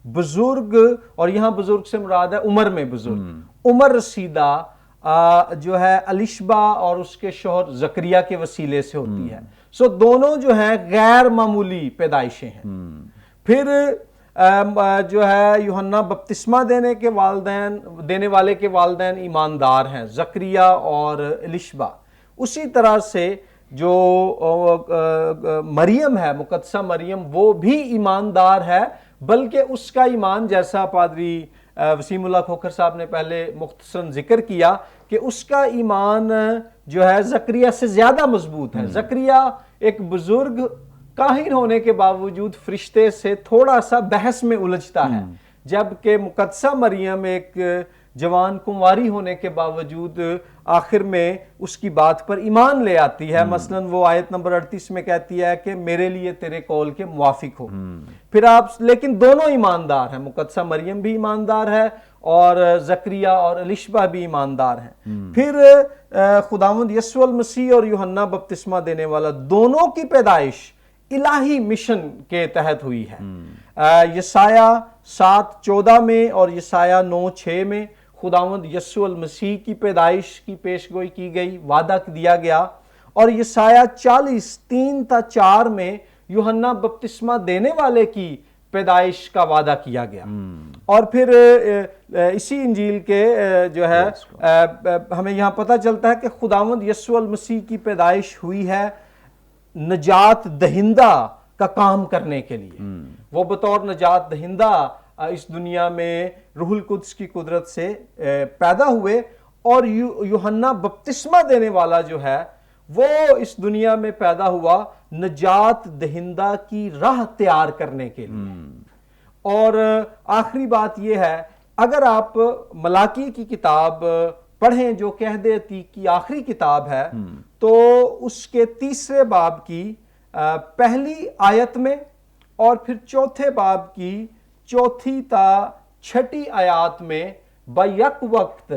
बुजुर्ग, और यहाँ बुजुर्ग से मुराद है उम्र में बुजुर्ग, उम्र रसीदा जो है एलिशबा और उसके शौहर ज़करिया के वसीले से होती है। सो दोनों जो है गैर मामूली पैदाइशें हैं। फिर जो है यूहन्ना बपतिस्मा देने वाले के वालिदैन ईमानदार हैं, ज़करिया और एलिशबा। उसी तरह से जो मरियम है, मुकद्दसा मरियम, वो भी ईमानदार है, बल्कि उसका ईमान, जैसा पादरी वसीमुल्लाह खोखर साहब ने पहले मुख्तसरन जिक्र किया कि उसका ईमान जो है ज़करिया से ज़्यादा मजबूत है। ज़करिया एक बुजुर्ग काहिन होने के बावजूद फरिश्ते से थोड़ा सा बहस में उलझता है, जबकि मुकद्दसा मरियम एक जवान कुंवारी होने के बावजूद आखिर में उसकी बात पर ईमान ले आती है। मसलन वो आयत नंबर 38 में कहती है कि मेरे लिए तेरे कौल के मुवाफिक हो। फिर आप, लेकिन दोनों ईमानदार हैं, मुकद्दसा मरियम भी ईमानदार है और जकरिया और एलिशबा भी ईमानदार हैं। फिर खुदावंद यीशु मसीह और यूहन्ना बपतिस्मा देने वाला, दोनों की पैदाइश इलाही मिशन के तहत हुई है। यसाया 7:14 में और यसाया 9:6 में खुदावंद यीशु मसीह की पैदाइश की पेशगोई की गई, वादा दिया गया। और यसाया 40:3-4 में यूहन्ना बपतिस्मा देने वाले की पैदाइश का वादा किया गया। और फिर इसी इंजील के जो है हमें यहाँ पता चलता है कि खुदावंद यीशु मसीह की पैदाइश हुई है नजात दहिंदा का काम करने के लिए। वो बतौर नजात दहिंदा इस दुनिया में रूहुल कुद्स की कुदरत से पैदा हुए, और यूहन्ना बपतिस्मा देने वाला जो है वो इस दुनिया में पैदा हुआ नजात दहिंदा की राह तैयार करने के लिए। और आखिरी बात यह है, अगर आप मलाकी की किताब पढ़ें जो कह देती की आखिरी किताब है, तो उसके 3 बाब की पहली आयत में और फिर 4 बाब की 4-6 आयत में बैक वक्त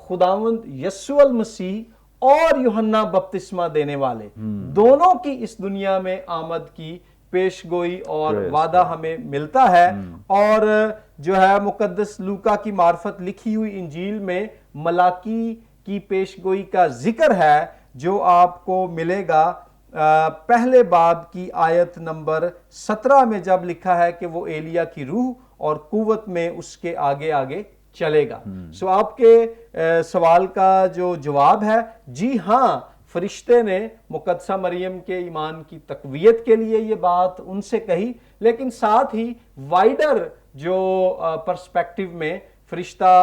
खुदावंद यीशु मसीह और यूहन्ना बपतिस्मा देने वाले दोनों की इस दुनिया में आमद की पेशगोई और वादा हमें मिलता है। और जो है मुकद्दस लूका की मार्फत लिखी हुई इंजील में मलाकी की पेशगोई का जिक्र है, जो आपको मिलेगा पहले बाब की आयत नंबर 17 में, जब लिखा है कि वो एलिया की रूह और कुव्वत में उसके आगे आगे चलेगा। सो आपके सवाल का जो जवाब है, जी हाँ, फरिश्ते ने मुकद्दसा मरियम के ईमान की तकवीयत के लिए ये बात उनसे कही, लेकिन साथ ही वाइडर जो पर्सपेक्टिव में फरिश्ता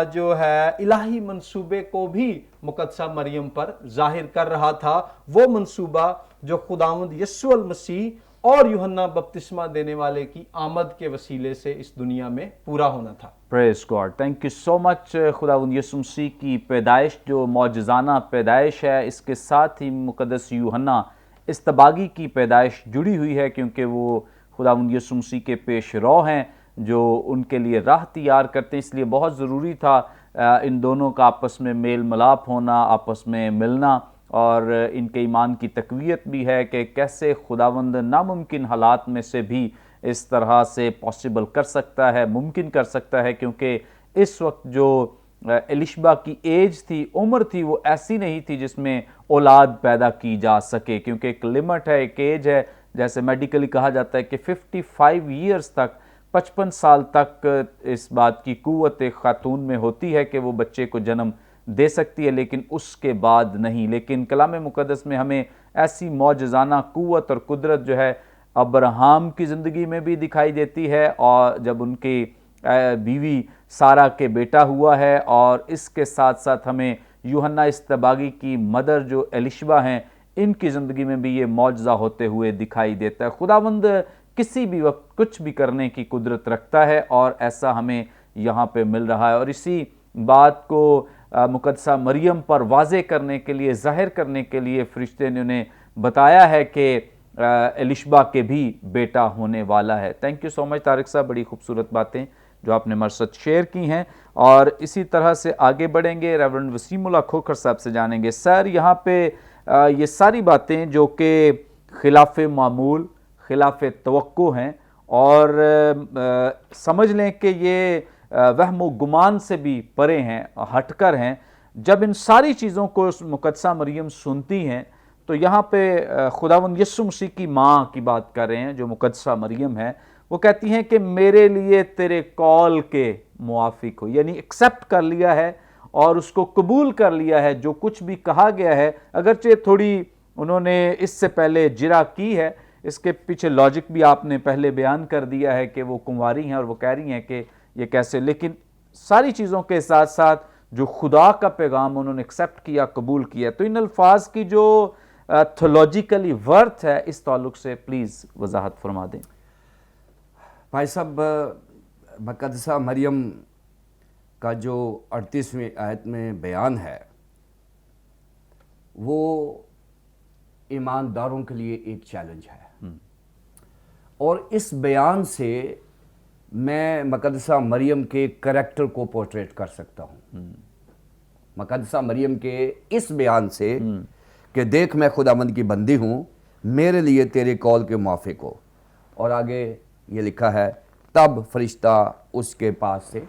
जो है इलाही मंसूबे को भी मुकद्दसा मरियम पर जाहिर कर रहा था, वो मंसूबा जो खुदावंद यीशु मसीह और यूहन्ना बपतिस्मा देने वाले की आमद के वसीले से इस दुनिया में पूरा होना था। Praise God, thank you so much. खुदावंद यीशु मसीह की पैदाइश जो मौजज़ाना पैदाइश है, इसके साथ ही मुकद्दस यूहन्ना इस्तबागी की पैदाइश जुड़ी हुई है, क्योंकि वो खुदावंद यीशु मसीह के पेश रो हैं जो उनके लिए राह तैयार करते हैं। इसलिए बहुत ज़रूरी था इन दोनों का आपस में मेल मिलाप होना, आपस में मिलना, और इनके ईमान की तकवीयत भी है कि कैसे खुदावंद नामुमकिन हालात में से भी इस तरह से पॉसिबल कर सकता है, मुमकिन कर सकता है। क्योंकि इस वक्त जो एलिशबा की एज थी, उम्र थी, वो ऐसी नहीं थी जिसमें औलाद पैदा की जा सके, क्योंकि एक लिमिट है, एक एज है। जैसे मेडिकली कहा जाता है कि 55 ईयर्स तक, 55 साल तक इस बात की कुव्वत एक खातून में होती है कि वो बच्चे को जन्म दे सकती है, लेकिन उसके बाद नहीं। लेकिन कलाम मुकद्दस में हमें ऐसी मौजज़ाना कुव्वत और कुदरत जो है अब्राहम की ज़िंदगी में भी दिखाई देती है, और जब उनकी बीवी सारा के बेटा हुआ है, और इसके साथ साथ हमें यूहन्ना इस्तबागी की मदर जो एलिशबा हैं, इनकी ज़िंदगी में भी ये मौजज़ा होते हुए दिखाई देता है। खुदावंद किसी भी वक्त कुछ भी करने की कुदरत रखता है, और ऐसा हमें यहाँ पे मिल रहा है। और इसी बात को मुकद्दसा मरियम पर वाज़े करने के लिए, ज़ाहिर करने के लिए फरिश्ते ने उन्हें बताया है कि एलिशबा के भी बेटा होने वाला है। Thank you so much Tariq साहब, बड़ी खूबसूरत बातें जो आपने हमारे साथ शेयर की हैं। और इसी तरह से आगे बढ़ेंगे, रेवरेंड वसीमुल्लाह खोखर साहब से जानेंगे। सर, यहाँ पे ये सारी बातें जो कि खिलाफ मामूल, खिलाफ तवक्को हैं, और समझ लें कि ये वहम व गुमान से भी परे हैं, हटकर हैं। जब इन सारी चीज़ों को मुकद्दसा मरियम सुनती हैं, तो यहाँ पे खुदावंद यीशु मसीह की माँ की बात कर रहे हैं जो मुकद्दसा मरियम है। वो कहती हैं कि मेरे लिए तेरे कॉल के मुआफिक हो, यानी एक्सेप्ट कर लिया है और उसको कबूल कर लिया है जो कुछ भी कहा गया है। अगरचे थोड़ी उन्होंने इससे पहले जिरा की है, इसके पीछे लॉजिक भी आपने पहले बयान कर दिया है कि वो कुंवारी हैं और वो कह रही हैं कि ये कैसे, लेकिन सारी चीज़ों के साथ साथ जो खुदा का पैगाम उन्होंने एक्सेप्ट किया, कबूल किया। तो इन अल्फाज की जो थोलॉजिकली वर्थ है, इस ताल्लुक से प्लीज़ वजाहत फरमा दें। भाई साहब, मुक़द्दसा मरियम का जो 38वीं आयत में बयान है वो ईमानदारों के लिए एक चैलेंज है, और इस बयान से मैं मुक़द्दसा मरियम के करैक्टर को पोर्ट्रेट कर सकता हूँ। मुक़द्दसा मरियम के इस बयान से कि देख मैं खुदावंद की बंदी हूँ, मेरे लिए तेरे कौल के मुआफिक हो। और आगे ये लिखा है, तब फरिश्ता उसके पास से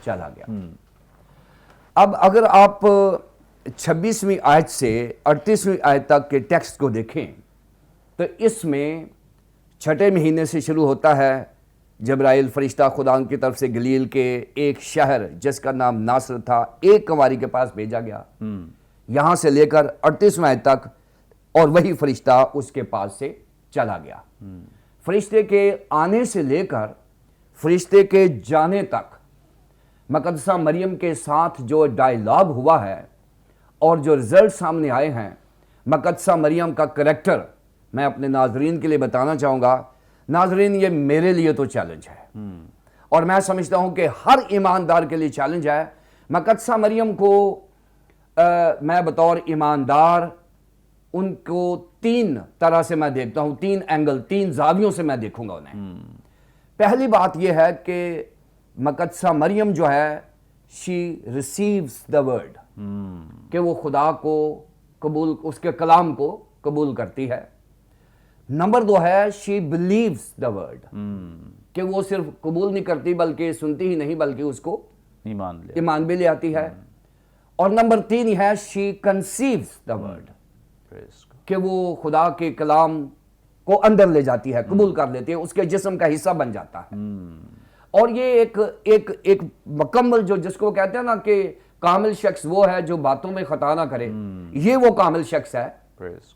चला गया। अब अगर आप 26वीं आयत से 38वीं आयत तक के टेक्स्ट को देखें तो इसमें 6ठे महीने से शुरू होता है। जब्राइल फरिश्ता खुदा की तरफ से गलील के एक शहर जिसका नाम नासर था, एक कंवारी के पास भेजा गया, यहां से लेकर 38वीं आयत तक, और वही फरिश्ता उसके पास से चला गया। फरिश्ते के आने से लेकर फरिश्ते के जाने तक मुक़द्दसा मरियम के साथ जो डायलॉग हुआ है और जो रिजल्ट सामने आए हैं, मुक़द्दसा मरियम का करैक्टर मैं अपने नाजरीन के लिए बताना चाहूँगा। नाजरीन, ये मेरे लिए तो चैलेंज है, और मैं समझता हूँ कि हर ईमानदार के लिए चैलेंज है। मुक़द्दसा मरियम को मैं बतौर ईमानदार उनको 3 तरह से मैं देखता हूँ, 3 एंगल, 3 जावियों से मैं देखूंगा उन्हें। पहली बात यह है कि मुक़द्दसा मरियम जो है, शी रिसीव्स द वर्ड, कि वो खुदा को कबूल, उसके कलाम को कबूल करती है। नंबर 2 है, शी बिलीव्स द वर्ड, कि वो सिर्फ कबूल नहीं करती बल्कि सुनती ही नहीं बल्कि उसको ईमान भी ले आती है। और नंबर 3 है, शी कंसीव्स द वर्ड, कि वो खुदा के कलाम को अंदर ले जाती है, कबूल कर लेती है, उसके जिस्म का हिस्सा बन जाता है। और ये एक मुकम्मल, जो जिसको कहते हैं ना कि कामिल शख्स वो है जो बातों में खता ना करे, ये वो कामिल शख्स है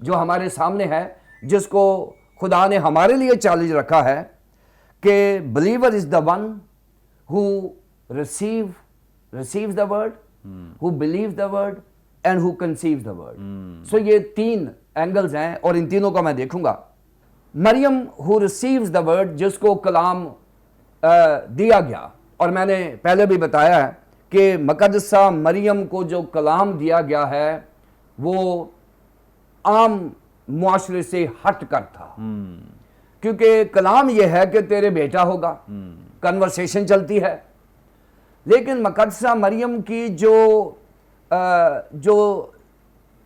जो हमारे सामने है, जिसको खुदा ने हमारे लिए चैलेंज रखा है कि believer is the one who receives the word, who believes the word and who conceives the word. So ये 3 एंगल्स हैं और इन तीनों का मैं देखूंगा। Maryam who receives the word, जिसको कलाम दिया गया, और मैंने पहले भी बताया है कि मुक़द्दसा मरियम को जो कलाम दिया गया है वो आम मुआशरे से हट कर था, क्योंकि कलाम यह है कि तेरे बेटा होगा, कन्वर्सेशन चलती है। लेकिन मुक़द्दसा मरियम की जो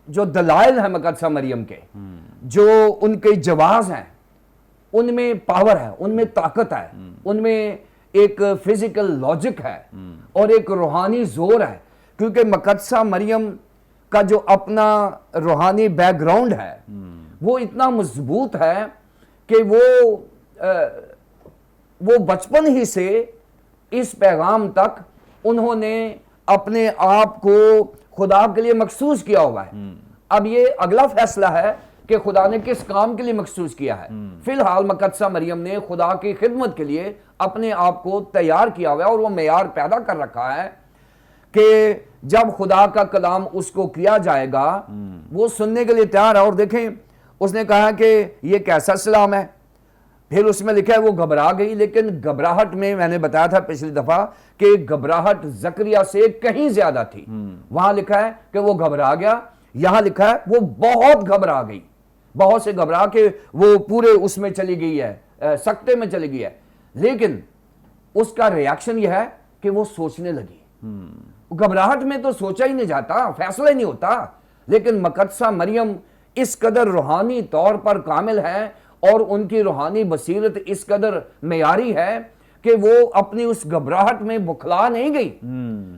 दलाइल है मुक़द्दसा मरियम के, जो उनके जवाब हैं, उनमें पावर है, उनमें ताकत है, उनमें एक फिजिकल लॉजिक है और एक रूहानी जोर है, क्योंकि मुक़द्दसा मरियम का जो अपना रूहानी बैकग्राउंड है वो इतना मजबूत है कि वो बचपन ही से इस पैगाम तक उन्होंने अपने आप को खुदा के लिए मखसूस किया हुआ है। अब ये अगला फैसला है कि खुदा ने किस काम के लिए मखसूस किया है। फिलहाल मुक़द्दसा मरियम ने खुदा की खिदमत के लिए अपने आप को तैयार किया हुआ है, और वो मेयार पैदा कर रखा है कि जब खुदा का कलाम उसको किया जाएगा वो सुनने के लिए तैयार है। और देखें, उसने कहा कि ये कैसा सलाम है, फिर उसमें लिखा है वो घबरा गई। लेकिन घबराहट में, मैंने बताया था पिछली दफा कि घबराहट जकरिया से कहीं ज्यादा थी। वहां लिखा है कि वो घबरा गया, यहां लिखा है वो बहुत घबरा गई, बहुत से घबरा के वो पूरे उसमें चली गई है, सकते में चली गई है। लेकिन उसका रिएक्शन यह है कि वो सोचने लगी। घबराहट में तो सोचा ही नहीं जाता, फैसला ही नहीं होता। लेकिन मुक़द्दसा मरियम इस कदर रूहानी तौर पर कामिल है और उनकी रूहानी बसीरत इस कदर मेयारी है कि वो अपनी उस घबराहट में बुखला नहीं गई,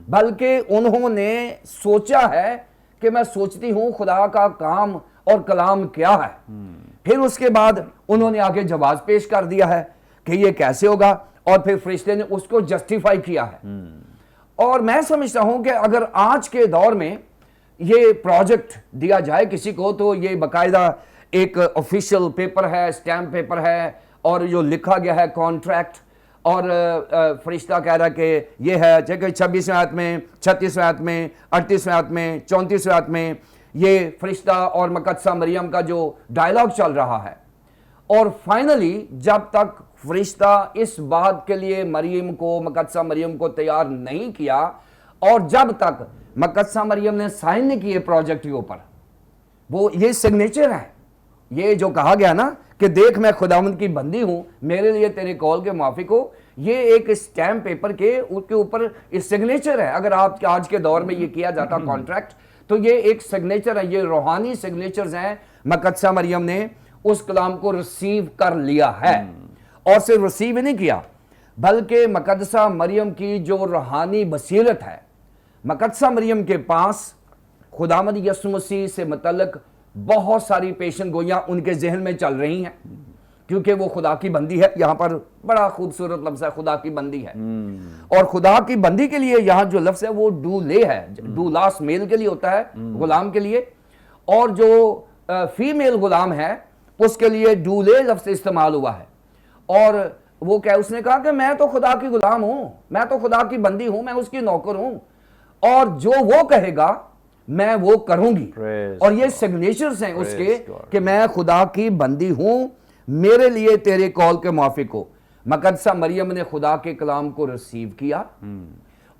बल्कि उन्होंने सोचा है कि मैं सोचती हूं खुदा का काम और कलाम क्या है। फिर उसके बाद उन्होंने आगे जवाब पेश कर दिया है कि ये कैसे होगा, और फिर फरिश्ते ने उसको जस्टिफाई किया है। और मैं समझता हूं कि अगर आज के दौर में ये प्रोजेक्ट दिया जाए किसी को, तो ये बाकायदा एक ऑफिशियल पेपर है, स्टैम्प पेपर है, और जो लिखा गया है कॉन्ट्रैक्ट, और फरिश्ता कह रहा है कि ये है, चाहे 26वें आयत में, 36वें आयत में, 38वें आयत में, 34वें आयत में, ये फरिश्ता और मकदसा मरियम का जो डायलॉग चल रहा है। और फाइनली जब तक फरिश्ता इस बात के लिए मकदसा मरियम को तैयार नहीं किया, और जब तक मकदसा मरियम ने साइन नहीं किए प्रोजेक्ट के ऊपर, वो ये सिग्नेचर है, ये जो कहा गया ना कि देख मैं खुदावंद की बंदी हूं, मेरे लिए तेरे कॉल के मुआफिक हो, ये एक स्टैम्प पेपर के ऊपर इस सिग्नेचर है। अगर आप आज के दौर में ये किया जाता कॉन्ट्रैक्ट, तो ये एक सिग्नेचर है, ये रूहानी सिग्नेचर्स हैं। मकदसा मरियम ने उस कलाम को रिसीव कर लिया है, और सिर्फ रिसीव नहीं किया बल्कि मकदसा मरियम की जो रूहानी बसीरत है, मकदसा मरियम के पास खुदावंद यीशु मसीह से मुतल्लिक बहुत सारी पेशन गोइयां उनके जहन में चल रही हैं, क्योंकि वो खुदा की बंदी है। यहां पर बड़ा खूबसूरत लफ्ज है, खुदा की बंदी है। और खुदा की बंदी के लिए यहां जो लफ्ज है वो डूले है। डूलास मेल के लिए होता है, गुलाम के लिए, और जो फीमेल गुलाम है उसके लिए डूले लफ्ज इस्तेमाल हुआ है। और वो क्या, उसने कहा कि मैं तो खुदा की गुलाम हूं, मैं तो खुदा की बंदी हूं, मैं उसकी नौकर हूं, और जो वो कहेगा मैं वो करूंगी। और ये सिग्नेचर्स हैं उसके कि मैं खुदा की बंदी हूं, मेरे लिए तेरे कॉल के मुआफिक हो। मकदसा मरियम ने खुदा के कलाम को रिसीव किया,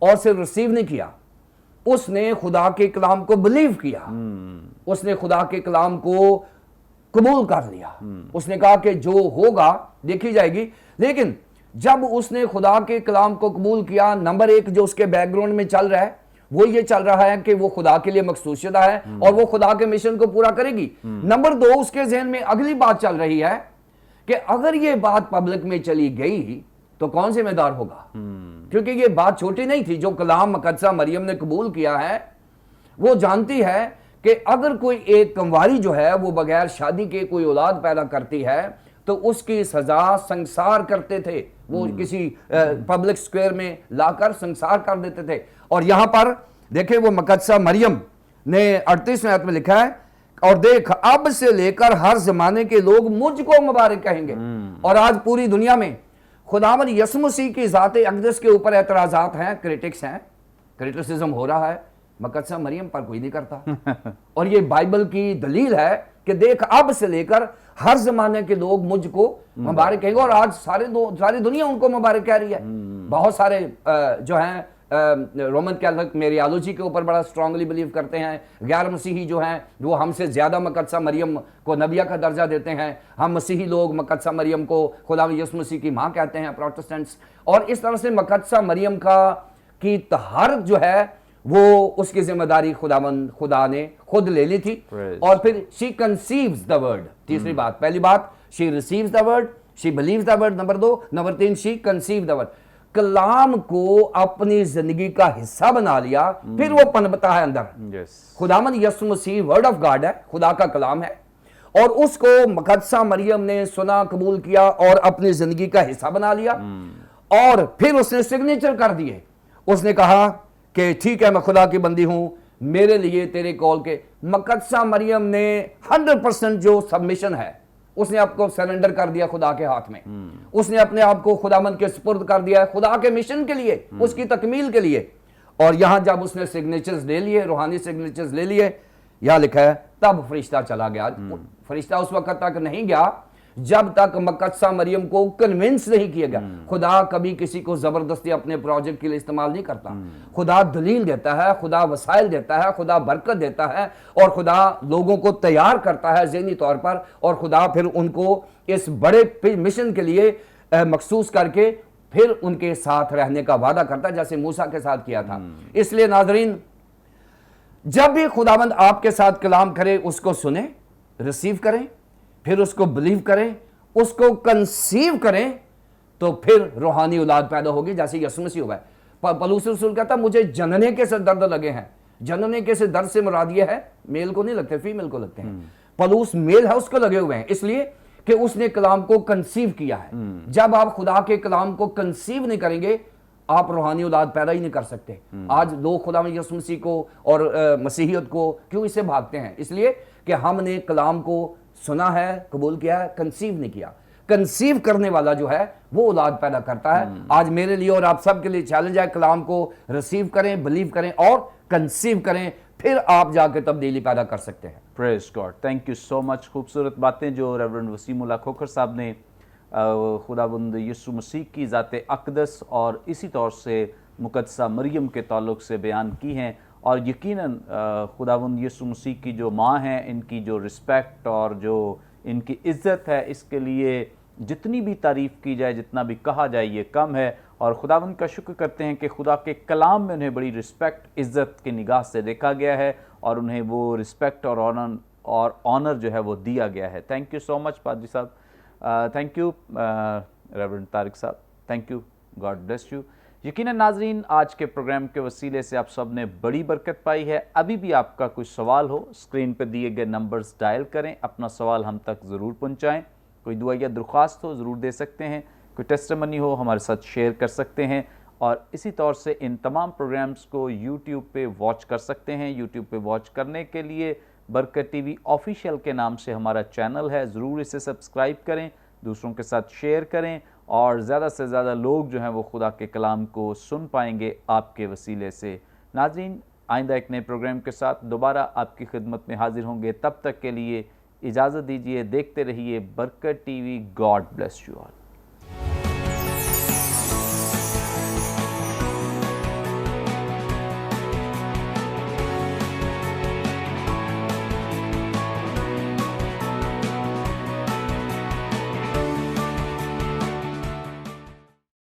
और सिर्फ रिसीव नहीं किया, उसने खुदा के कलाम को बिलीव किया, उसने खुदा के कलाम को कबूल कर लिया। उसने कहा कि जो होगा देखी जाएगी। लेकिन जब उसने खुदा के कलाम को कबूल किया, नंबर एक जो उसके बैकग्राउंड में चल रहा है वो ये चल रहा है कि वो खुदा के लिए मखसूस शुदा है और वो खुदा के मिशन को पूरा करेगी। नंबर दो, उसके जहन में अगली बात चल रही है कि अगर ये बात पब्लिक में चली गई तो कौन जिम्मेदार होगा, क्योंकि ये बात छोटी नहीं थी। जो कलाम मकदसा मरियम ने कबूल किया है, वो जानती है कि अगर कोई एक कंवारी जो है वो बगैर शादी के कोई औलाद पैदा करती है तो उसकी सजा संसार करते थे, वो किसी पब्लिक स्क्वायर में लाकर संसार कर देते थे। और यहां पर देखें, वो मकदसा मरियम ने 38वें आयत में लिखा है, और देख अब से लेकर हर जमाने के लोग मुझको मुबारक कहेंगे। और आज पूरी दुनिया में खुदावंद यीशु मसीह की ज़ात अक़दस के ऊपर एतराज़ात हैं, क्रिटिक्स हैं, क्रिटिसिज्म हो रहा है, मकदसा मरियम पर कोई नहीं करता। और ये बाइबल की दलील है कि देख अब से लेकर हर जमाने के लोग मुझको मुबारक कहेंगे। और आज सारी दुनिया उनको मुबारक कह रही है। बहुत सारे जो हैं रोमन कैथोलिक मेरियोलॉजी के ऊपर बड़ा स्ट्रांगली बिलीव करते हैं। गैर मसीही जो हैं वो हमसे ज्यादा मकदसा मरियम को नबिया का दर्जा देते हैं। हम मसीही लोग मकदसा मरियम को खुदा यीशु मसीह की मां कहते हैं, प्रोटेस्टेंट्स। और इस तरह से मकदसा मरियम की तहारत जो है वो उसकी जिम्मेदारी खुदा ने खुद ले ली थी। और फिर शी कंसीव्स द वर्ड, तीसरी बात। पहली बात she receives the word, she beliefs the word, number दो। नंबर तीन, शी कंसीव द वर्ड, कलाम को अपनी जिंदगी का हिस्सा बना लिया, फिर वो पनपता है अंदर। खुदावंद यीशु मसीह वर्ड ऑफ गॉड है, खुदा का कलाम है, और उसको मकदसा मरियम ने सुना, कबूल किया और अपनी जिंदगी का हिस्सा बना लिया। और फिर उसने सिग्नेचर कर दिए। उसने कहा कि ठीक है, मैं खुदा की बंदी हूं, मेरे लिए तेरे कॉल के। मकदसा मरियम ने 100% जो सबमिशन है, उसने आपको सरेंडर कर दिया खुदा के हाथ में। उसने अपने आप को खुदावंद के सुपुर्द कर दिया है, खुदा के मिशन के लिए, उसकी तकमील के लिए। और यहां जब उसने सिग्नेचर्स ले लिए, रूहानी सिग्नेचर्स ले लिए, यहां लिखा है तब फरिश्ता चला गया। फरिश्ता उस वक्त तक नहीं गया जब तक मकदसा मरियम को कन्विंस नहीं किया गया। खुदा कभी किसी को जबरदस्ती अपने प्रोजेक्ट के लिए इस्तेमाल नहीं करता। खुदा दलील देता है, खुदा वसाइल देता है, खुदा बरकत देता है, और खुदा लोगों को तैयार करता है ज़हनी तौर पर, और खुदा फिर उनको इस बड़े मिशन के लिए मखसूस करके फिर उनके साथ रहने का वादा करता है, जैसे मूसा के साथ किया था। इसलिए नाज़रीन, जब भी खुदावंद आपके साथ कलाम करे, उसको सुने, रिसीव करें, फिर उसको बिलीव करें, उसको कंसीव करें, तो फिर रूहानी औलाद पैदा होगी, जैसे यीशु मसीह हुआ है। पौलुस रसूल कहता मुझे जनने के से दर्द लगे हैं। जनने के से दर्द से मुराद ये है, मेल को नहीं लगते, फीमेल को लगते हैं। पौलुस मेल है, उसको लगे हुए हैं, इसलिए कि उसने कलाम को कंसीव किया है। जब आप खुदा के कलाम को कंसीव नहीं करेंगे, आप रूहानी औलाद पैदा ही नहीं कर सकते। आज लोग खुदा में यीशु मसीह को और मसीहियत को क्यों इससे भागते हैं? इसलिए कि हमने कलाम को सुना है, कबूल किया है, कंसीव नहीं किया। कंसीव करने वाला जो है वो औलाद पैदा करता है। आज मेरे लिए और आप सब के लिए चैलेंज है, कलाम को रिसीव करें, बिलीव करें और कंसीव करें, फिर आप जाके तब्दीली पैदा कर सकते हैं। Praise God, thank you so much. खूबसूरत बातें जो रेवरेंड वसीमुल्लाह खोखर साहब ने खुदावंद यीशु मसीह की ज़ात अक़दस और इसी तौर से मुक़द्दसा मरियम के ताल्लुक़ से बयान की हैं, और यकीनन खुदावंद यीशु मसीह की जो माँ हैं, इनकी जो रिस्पेक्ट और जो इनकी इज़्ज़त है, इसके लिए जितनी भी तारीफ़ की जाए, जितना भी कहा जाए, ये कम है। और खुदावंद का शुक्र करते हैं कि खुदा के कलाम में उन्हें बड़ी रिस्पेक्ट, इज़्ज़त की निगाह से देखा गया है और उन्हें वो रिस्पेक्ट और ऑनर जो है वो दिया गया है। थैंक यू सो मच पादरी साहब, थैंक यू रेवरेंड तारिक साहब, thank you, God bless you. यकीनन नाजरीन, आज के प्रोग्राम के वसीले से आप सब ने बड़ी बरकत पाई है। अभी भी आपका कोई सवाल हो, स्क्रीन पर दिए गए नंबर्स डायल करें, अपना सवाल हम तक ज़रूर पहुँचाएँ। कोई दुआ या दरख्वास्त हो ज़रूर दे सकते हैं, कोई टेस्टिमनी हो हमारे साथ शेयर कर सकते हैं, और इसी तौर से इन तमाम प्रोग्राम्स को यूट्यूब पे वॉच कर सकते हैं। यूट्यूब पे वॉच करने के लिए बरकत टीवी ऑफिशियल के नाम से हमारा चैनल है, ज़रूर इसे सब्सक्राइब करें, दूसरों के साथ शेयर करें, और ज़्यादा से ज़्यादा लोग जो हैं वो खुदा के कलाम को सुन पाएंगे आपके वसीले से। नाज़रीन, आइंदा एक नए प्रोग्राम के साथ दोबारा आपकी खिदमत में हाजिर होंगे, तब तक के लिए इजाज़त दीजिए। देखते रहिए बरकत TV. God bless you all.